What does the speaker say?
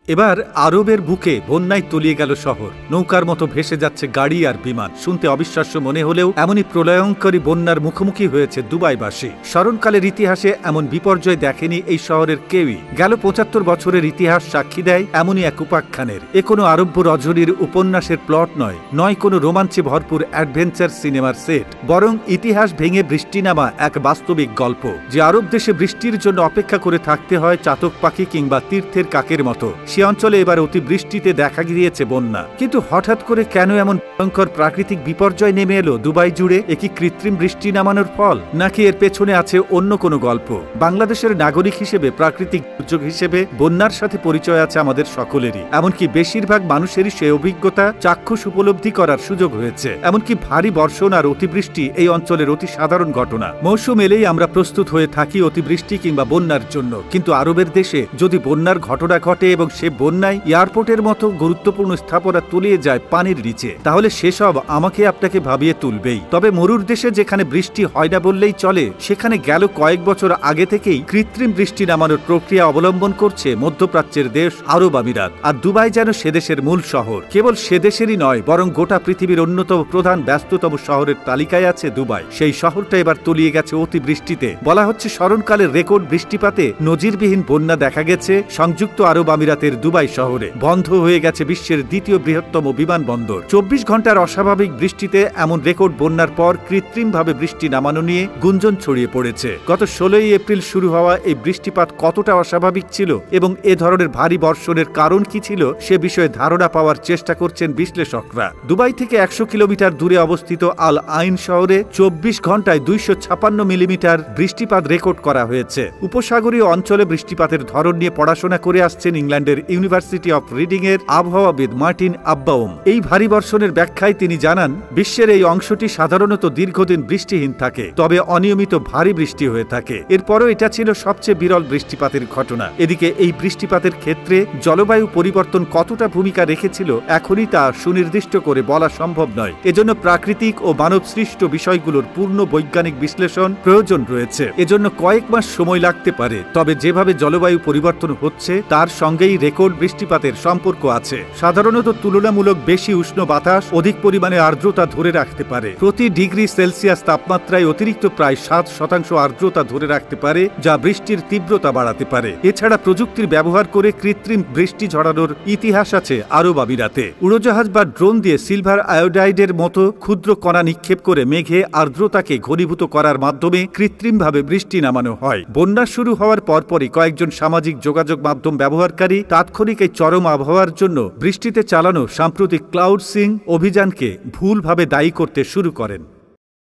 এবার আরবের বুকে বন্যায় তলিয়ে গেল শহর। নৌকার মতো ভেসে যাচ্ছে গাড়ি আর বিমান। শুনতে অবিশ্বাস্য মনে হলেও এমনই প্রলয়ঙ্করী বন্যার মুখোমুখি হয়েছে দুবাইবাসী। স্মরণকালের ইতিহাসে এমন বিপর্যয় দেখেনি এই শহরের কেউই। গেল ৭৫ বছরের ইতিহাস সাক্ষী দেয় এমনই এক উপাখ্যানের। এ কোনো আরব্য রজনীর উপন্যাসের প্লট নয় কোনো রোমাঞ্চে ভরপুর অ্যাডভেঞ্চার সিনেমার সেট, বরং ইতিহাস ভেঙে বৃষ্টি নামা এক বাস্তবিক গল্প। যে আরব দেশে বৃষ্টির জন্য অপেক্ষা করে থাকতে হয় চাতক পাখি কিংবা তীর্থের কাকের মতো, সে অঞ্চলে এবার অতিবৃষ্টিতে দেখা গিয়েছে বন্যা। কিন্তু হঠাৎ করে কেন এমন ভয়ঙ্কর প্রাকৃতিক বিপর্যয় নেমে এলো দুবাই জুড়ে? এ কি কৃত্রিম বৃষ্টি নামানোর ফল, নাকি এর পেছনে আছে অন্য কোনো গল্প? বাংলাদেশের নাগরিক হিসেবে, প্রাকৃতিক দুর্যোগ হিসেবে বন্যার সাথে পরিচয় আছে আমাদের সকলেরই। এমনকি বেশিরভাগ মানুষেরই সে অভিজ্ঞতা চাক্ষুষ উপলব্ধি করার সুযোগ হয়েছে। এমনকি ভারী বর্ষণ আর অতিবৃষ্টি এই অঞ্চলের অতি সাধারণ ঘটনা। মৌসুম এলেই আমরা প্রস্তুত হয়ে থাকি অতিবৃষ্টি কিংবা বন্যার জন্য। কিন্তু আরবের দেশে যদি বন্যার ঘটনা ঘটে এবং সে বন্যায় এয়ারপোর্টের মতো গুরুত্বপূর্ণ স্থাপনা তলিয়ে যায় পানির নিচে, তাহলে সেসব আমাকে আপনাকে ভাবিয়ে তুলবেই। তবে মরুর দেশে যেখানে বৃষ্টি হয় না বললেই চলে, সেখানে গেল কয়েক বছর আগে থেকেই কৃত্রিম বৃষ্টি নামানোর প্রক্রিয়া অবলম্বন করছে মধ্যপ্রাচ্যের দেশ আরব আমিরাত। আর দুবাই যেন সেদেশের মূল শহর। কেবল সেদেশেরই নয়, বরং গোটা পৃথিবীর অন্যতম প্রধান ব্যস্ততম শহরের তালিকায় আছে দুবাই। সেই শহরটা এবার তলিয়ে গেছে অতিবৃষ্টিতে। বলা হচ্ছে স্মরণকালের রেকর্ড বৃষ্টিপাতে নজিরবিহীন বন্যা দেখা গেছে সংযুক্ত আরব আমিরাতের দুবাই শহরে। বন্ধ হয়ে গেছে বিশ্বের দ্বিতীয় বৃহত্তম বিমানবন্দর। ২৪ ঘন্টার অস্বাভাবিক বৃষ্টিতে এমন রেকর্ড বন্যার পর কৃত্রিমভাবে বৃষ্টি নামানো নিয়ে গুঞ্জন ছড়িয়ে পড়েছে। গত ১৬ই এপ্রিল শুরু হওয়া এই বৃষ্টিপাত কতটা অস্বাভাবিক ছিল এবং এ ধরনের ভারী বর্ষণের কারণ কি ছিল, সে বিষয়ে ধারণা পাওয়ার চেষ্টা করছেন বিশ্লেষকরা। দুবাই থেকে ১০০ কিলোমিটার দূরে অবস্থিত আল আইন শহরে ২৪ ঘন্টায় ২৫৬ মিলিমিটার বৃষ্টিপাত রেকর্ড করা হয়েছে। উপসাগরীয় অঞ্চলে বৃষ্টিপাতের ধরন নিয়ে পড়াশোনা করে আসছেন ইংল্যান্ডের ইউনিভার্সিটি অফ রিডিং এর আবহাওয়াবিদ মার্টিন আব্বাউম। এই ভারী বর্ষণের ব্যাখ্যায় তিনি জানান, বিশ্বের এই অংশটি সাধারণত দীর্ঘদিন বৃষ্টিহীন থাকে, তবে অনিয়মিত ভারী বৃষ্টি হয়ে থাকে। এরপরও এটা ছিল সবচেয়ে বিরল বৃষ্টিপাতের ঘটনা। এদিকে এই বৃষ্টিপাতের ক্ষেত্রে জলবায়ু পরিবর্তন কতটা ভূমিকা রেখেছিল এখনই তা সুনির্দিষ্ট করে বলা সম্ভব নয়। এজন্য প্রাকৃতিক ও মানব সৃষ্ট বিষয়গুলোর পূর্ণ বৈজ্ঞানিক বিশ্লেষণ প্রয়োজন রয়েছে। এজন্য কয়েক মাস সময় লাগতে পারে। তবে যেভাবে জলবায়ু পরিবর্তন হচ্ছে তার সঙ্গেই রেকর্ড বৃষ্টিপাতের সম্পর্ক আছে। সাধারণত তুলনামূলক বেশি উষ্ণ বাতাস অধিক পরিমাণে আর্দ্রতা ধরে রাখতে পারে। প্রতি ডিগ্রি সেলসিয়াস তাপমাত্রায় অতিরিক্ত প্রায় ৭% আর্দ্রতা ধরে রাখতে পারে, যা বৃষ্টির তীব্রতা বাড়াতে পারে। এছাড়া প্রযুক্তির ব্যবহার করে কৃত্রিম বৃষ্টি ঝরানোর ইতিহাস আছে আরব আমিরাতে। উড়োজাহাজ বা ড্রোন দিয়ে সিলভার আয়োডাইডের মতো ক্ষুদ্র কণা নিক্ষেপ করে মেঘে আর্দ্রতাকে ঘনীভূত করার মাধ্যমে কৃত্রিমভাবে বৃষ্টি নামানো হয়। বন্যা শুরু হওয়ার পরপরই কয়েকজন সামাজিক যোগাযোগ মাধ্যম ব্যবহারকারী তাৎক্ষণিক এই চরম আবহাওয়ার জন্য বৃষ্টিতে চালানো সাম্প্রতিক ক্লাউড সিং অভিযানকে ভুলভাবে দায়ী করতে শুরু করেন।